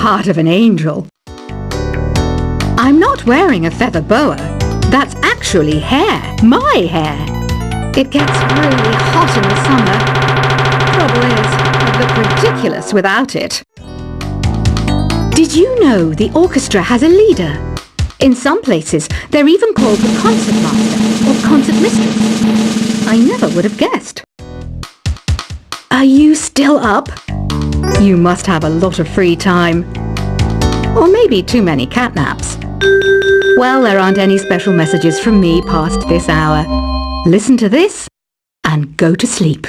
part of an angel. I'm not wearing a feather boa. That's actually hair. My hair. It gets really hot in the summer. Trouble is, I look ridiculous without it. Did you know the orchestra has a leader? In some places, they're even called the concert master or concert mistress. I never would have guessed. Are you still up? You must have a lot of free time. Or maybe too many catnaps. Well, there aren't any special messages from me past this hour. Listen to this and go to sleep.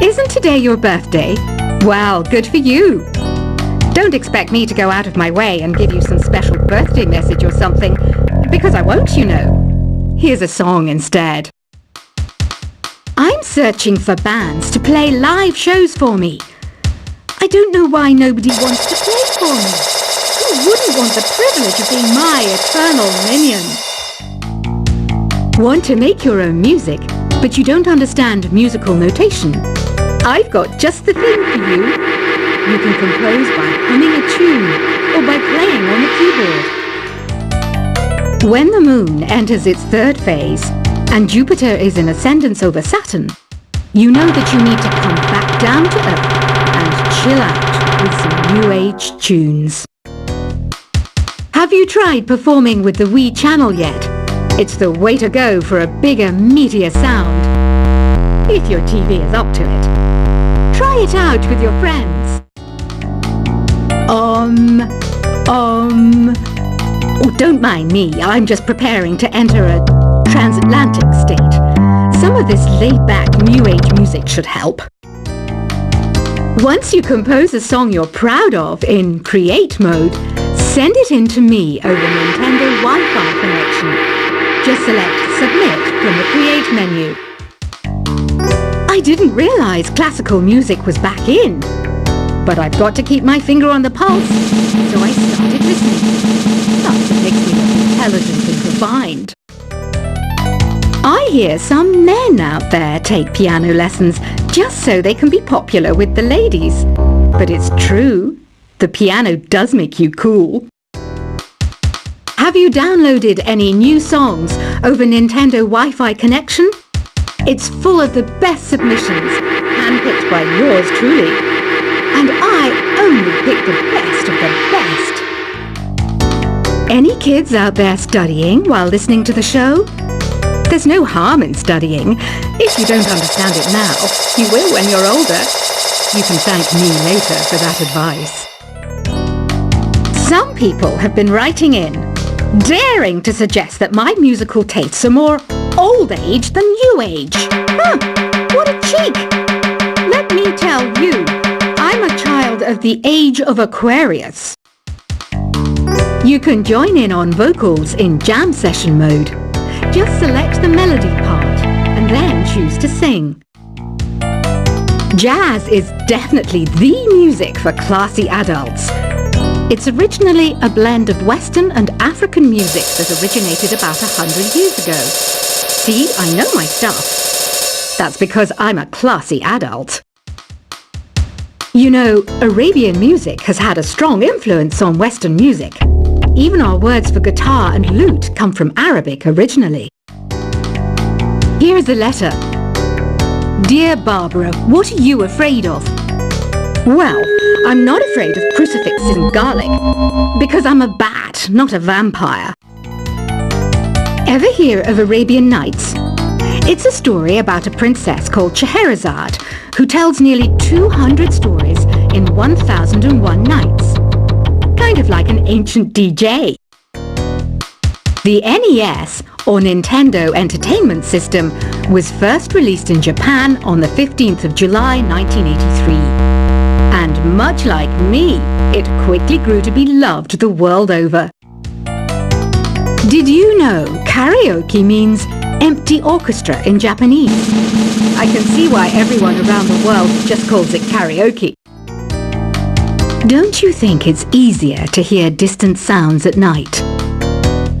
Isn't today your birthday? Well, good for you. Don't expect me to go out of my way and give you some special birthday message or something, because I won't, you know. Here's a song instead. I'm searching for bands to play live shows for me. I don't know why nobody wants to play for me. Who wouldn't want the privilege of being my eternal minion? Want to make your own music, but you don't understand musical notation? I've got just the thing for you. You can compose by humming a tune or by playing on the keyboard. When the moon enters its third phase and Jupiter is in ascendance over Saturn, you know that you need to come back down to Earth and chill out with some New Age tunes. Have you tried performing with the Wii channel yet? It's the way to go for a bigger, meatier sound. If your TV is up to it. Try it out with your friends. Oh, don't mind me. I'm just preparing to enter a transatlantic state. Some of this laid-back New Age music should help. Once you compose a song you're proud of in create mode, send it in to me over Nintendo Wi-Fi connection. Just select Submit from the Create menu. I didn't realize classical music was back in. But I've got to keep my finger on the pulse, so I started listening. That's what makes me look intelligent and refined. I hear some men out there take piano lessons just so they can be popular with the ladies. But it's true, the piano does make you cool. Have you downloaded any new songs over Nintendo Wi-Fi connection? It's full of the best submissions, handpicked by yours truly. And I only pick the best of the best. Any kids out there studying while listening to the show? There's no harm in studying. If you don't understand it now, you will when you're older. You can thank me later for that advice. Some people have been writing in, daring to suggest that my musical tastes are more old age than new age. What a cheek! Let me tell you, I'm a child of the age of Aquarius. You can join in on vocals in jam session mode. Just select the melody part and then choose to sing. Jazz is definitely the music for classy adults. It's originally a blend of Western and African music that originated about 100 years ago. See, I know my stuff. That's because I'm a classy adult. You know, Arabian music has had a strong influence on Western music. Even our words for guitar and lute come from Arabic originally. Here's a letter. Dear Barbara, what are you afraid of? Well, I'm not afraid of crucifixes and garlic, because I'm a bat, not a vampire. Ever hear of Arabian Nights? It's a story about a princess called Scheherazade, who tells nearly 200 stories in 1001 nights. Kind of like an ancient DJ. The NES, or Nintendo Entertainment System, was first released in Japan on the 15th of July 1983. And much like me, it quickly grew to be loved the world over. Did you know karaoke means empty orchestra in Japanese? I can see why everyone around the world just calls it karaoke. Don't you think it's easier to hear distant sounds at night?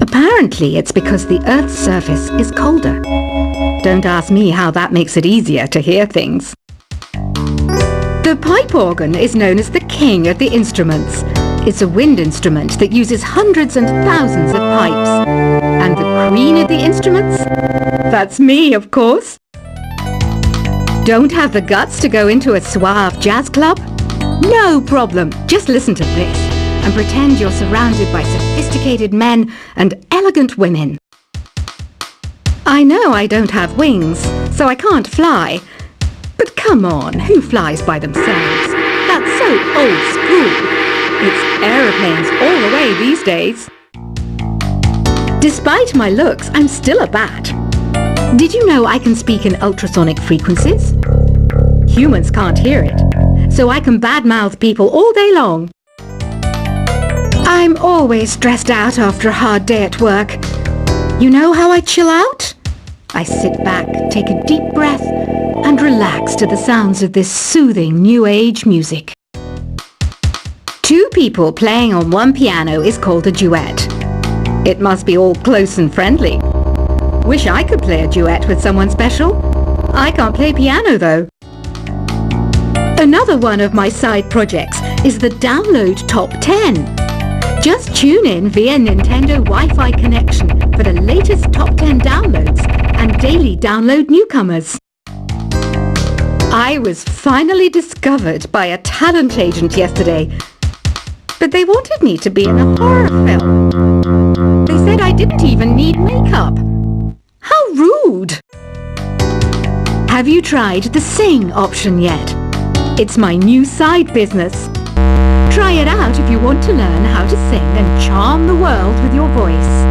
Apparently it's because the Earth's surface is colder. Don't ask me how that makes it easier to hear things. The pipe organ is known as the king of the instruments. It's a wind instrument that uses hundreds and thousands of pipes. And the queen of the instruments? That's me, of course. Don't have the guts to go into a suave jazz club? No problem. Just listen to this and pretend you're surrounded by sophisticated men and elegant women. I know I don't have wings, so I can't fly. But come on, who flies by themselves? That's so old school. It's aeroplanes all the way these days. Despite my looks, I'm still a bat. Did you know I can speak in ultrasonic frequencies? Humans can't hear it, so I can badmouth people all day long. I'm always stressed out after a hard day at work. You know how I chill out? I sit back, take a deep breath, and relax to the sounds of this soothing new age music. Two people playing on one piano is called a duet. It must be all close and friendly. Wish I could play a duet with someone special. I can't play piano though. Another one of my side projects is the Download Top 10. Just tune in via Nintendo Wi-Fi connection for the latest Top 10 downloads and daily download newcomers. I was finally discovered by a talent agent yesterday, but they wanted me to be in a horror film. They said I didn't even need makeup. How rude! Have you tried the Sing option yet? It's my new side business. Try it out if you want to learn how to sing and charm the world with your voice.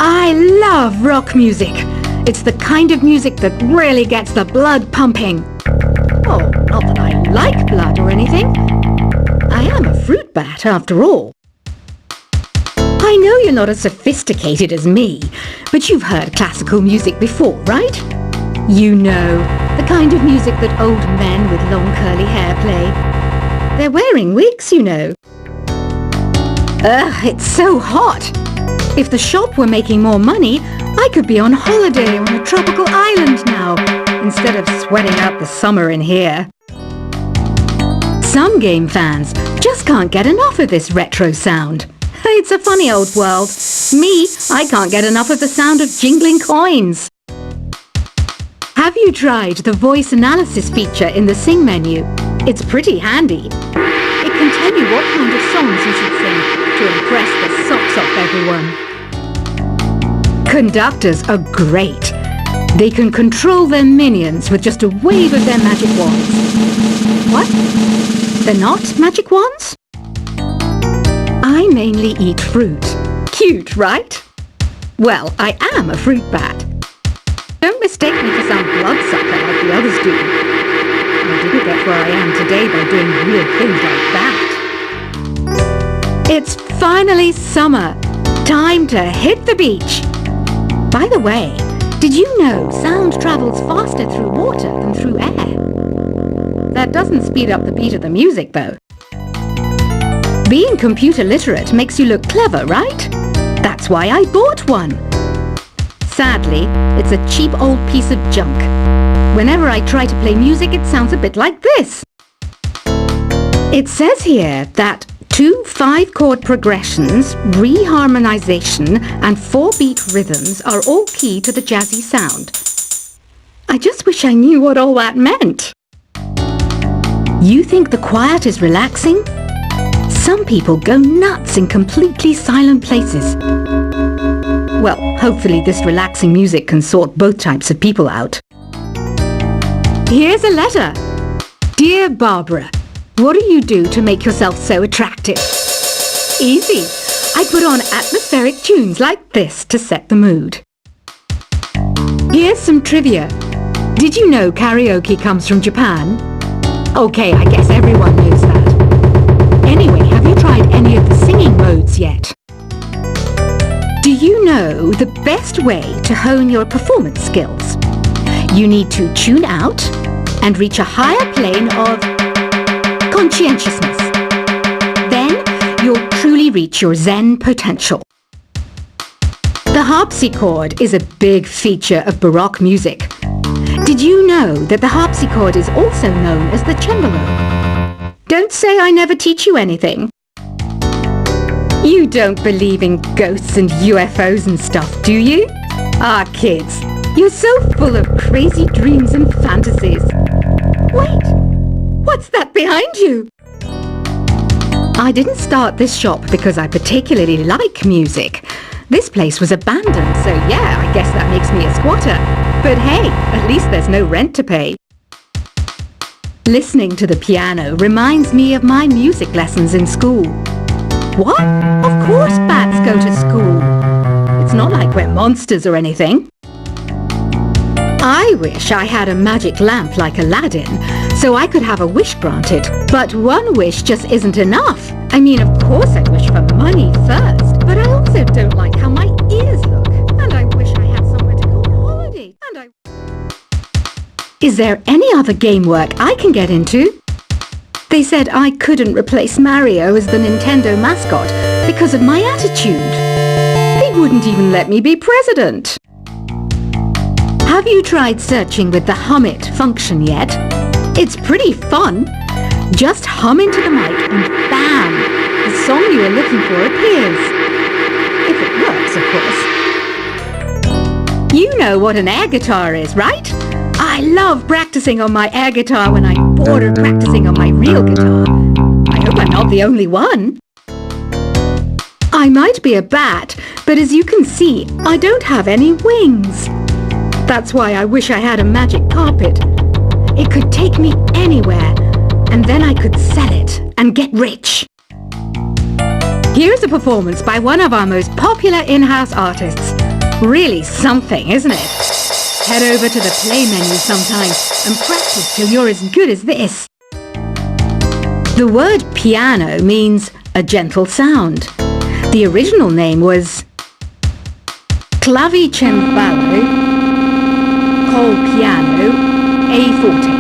I love rock music. It's the kind of music that really gets the blood pumping. Oh, not that I like blood or anything. I am a fruit bat after all. I know you're not as sophisticated as me, but you've heard classical music before, right? You know, the kind of music that old men with long curly hair play. They're wearing wigs, you know. Ugh, it's so hot. If the shop were making more money, I could be on holiday on a tropical island now, instead of sweating out the summer in here. Some game fans just can't get enough of this retro sound. It's a funny old world. Me, I can't get enough of the sound of jingling coins. Have you tried the voice analysis feature in the Sing menu? It's pretty handy. It can tell you what kind of songs you should sing to impress the socks off everyone. Conductors are great. They can control their minions with just a wave of their magic wands. What? They're not magic wands? I mainly eat fruit. Cute, right? Well, I am a fruit bat. Don't mistake me for some bloodsucker like the others do. I didn't get where I am today by doing weird things like that. It's finally summer. Time to hit the beach. By the way, did you know sound travels faster through water than through air? That doesn't speed up the beat of the music, though. Being computer literate makes you look clever, right? That's why I bought one. Sadly, it's a cheap old piece of junk. Whenever I try to play music, it sounds a bit like this. It says here that 2 5-chord progressions, reharmonization, and 4-beat rhythms are all key to the jazzy sound. I just wish I knew what all that meant. You think the quiet is relaxing? Some people go nuts in completely silent places. Well, hopefully this relaxing music can sort both types of people out. Here's a letter. Dear Barbara, what do you do to make yourself so attractive? Easy. I put on atmospheric tunes like this to set the mood. Here's some trivia. Did you know karaoke comes from Japan? Okay, I guess everyone knows that. Anyway, have you tried any of the singing modes yet? Do you know the best way to hone your performance skills? You need to tune out and reach a higher plane of conscientiousness. Then you'll truly reach your Zen potential. The harpsichord is a big feature of Baroque music. Did you know that the harpsichord is also known as the cembalo? Don't say I never teach you anything. You don't believe in ghosts and UFOs and stuff, do you? Ah, kids, you're so full of crazy dreams and fantasies. Wait, what's that behind you? I didn't start this shop because I particularly like music. This place was abandoned, so yeah, I guess that makes me a squatter. But hey, at least there's no rent to pay. Listening to the piano reminds me of my music lessons in school. What? Of course bats go to school. It's not like we're monsters or anything. I wish I had a magic lamp like Aladdin, so I could have a wish granted. But one wish just isn't enough. I mean, of course I wish for money first, but I also don't like how my ears look. And I wish I had somewhere to go on holiday. Is there any other game work I can get into? They said I couldn't replace Mario as the Nintendo mascot because of my attitude. They wouldn't even let me be president. Have you tried searching with the Hum It function yet? It's pretty fun. Just hum into the mic and bam! The song you are looking for appears. If it works, of course. You know what an air guitar is, right? I love practicing on my air guitar when I'm bored of practicing on my real guitar. I hope I'm not the only one. I might be a bat, but as you can see, I don't have any wings. That's why I wish I had a magic carpet. It could take me anywhere, and then I could sell it and get rich. Here's a performance by one of our most popular in-house artists. Really something, isn't it? Head over to the play menu sometime and practice till you're as good as this. The word piano means a gentle sound. The original name was clavicembalo col piano A forte.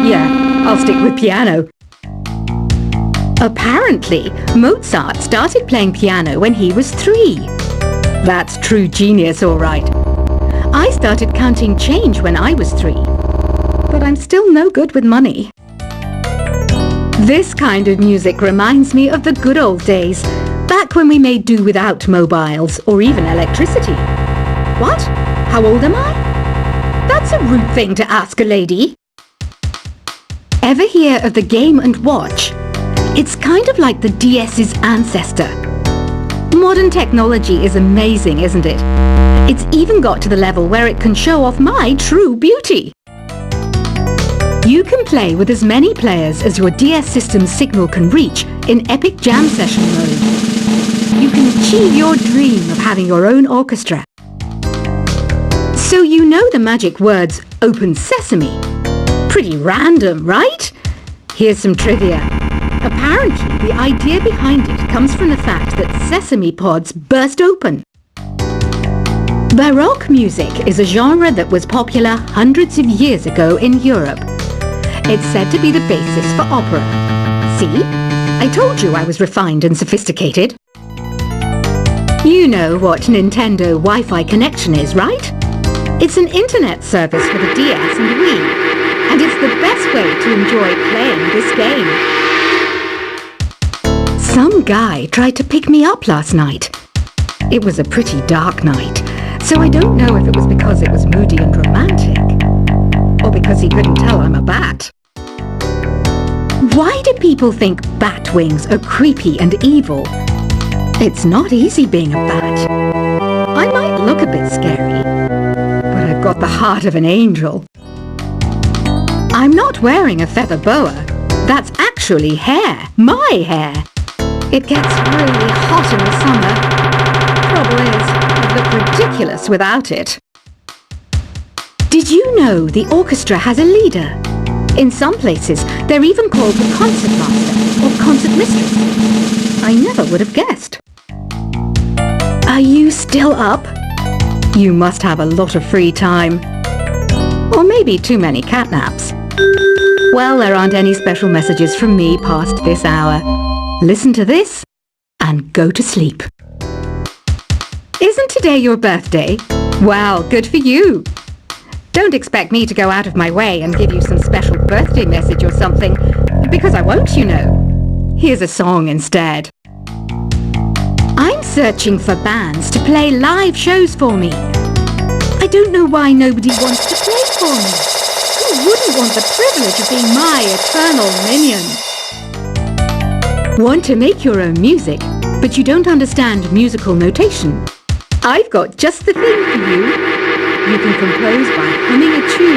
Yeah, I'll stick with piano. Apparently, Mozart started playing piano when he was 3. That's true genius, all right. I started counting change when I was 3, but I'm still no good with money. This kind of music reminds me of the good old days, back when we made do without mobiles or even electricity. What? How old am I? That's a rude thing to ask a lady. Ever hear of the Game & Watch? It's kind of like the DS's ancestor. Modern technology is amazing, isn't it? It's even got to the level where it can show off my true beauty. You can play with as many players as your DS system's signal can reach in Epic Jam Session mode. You can achieve your dream of having your own orchestra. So you know the magic words "Open Sesame." Pretty random, right? Here's some trivia. Apparently, the idea behind it comes from the fact that sesame pods burst open. Baroque music is a genre that was popular hundreds of years ago in Europe. It's said to be the basis for opera. See? I told you I was refined and sophisticated. You know what Nintendo Wi-Fi connection is, right? It's an internet service for the DS and Wii, and it's the best way to enjoy playing this game. Some guy tried to pick me up last night. It was a pretty dark night, so I don't know if it was because it was moody and romantic, or because he couldn't tell I'm a bat. Why do people think bat wings are creepy and evil? It's not easy being a bat. I might look a bit scary, but I've got the heart of an angel. I'm not wearing a feather boa. That's actually hair. My hair. It gets really hot in the summer. Trouble is, I'd look ridiculous without it. Did you know the orchestra has a leader? In some places, they're even called the concert master or concert mistress. I never would have guessed. Are you still up? You must have a lot of free time. Or maybe too many catnaps. Well, there aren't any special messages from me past this hour. Listen to this and go to sleep. Isn't today your birthday? Wow, good for you. Don't expect me to go out of my way and give you some special birthday message or something, because I won't, you know. Here's a song instead. I'm searching for bands to play live shows for me. I don't know why nobody wants to play for me. Who wouldn't want the privilege of being my eternal minion? Want to make your own music, but you don't understand musical notation? I've got just the thing for you. You can compose by humming a tune.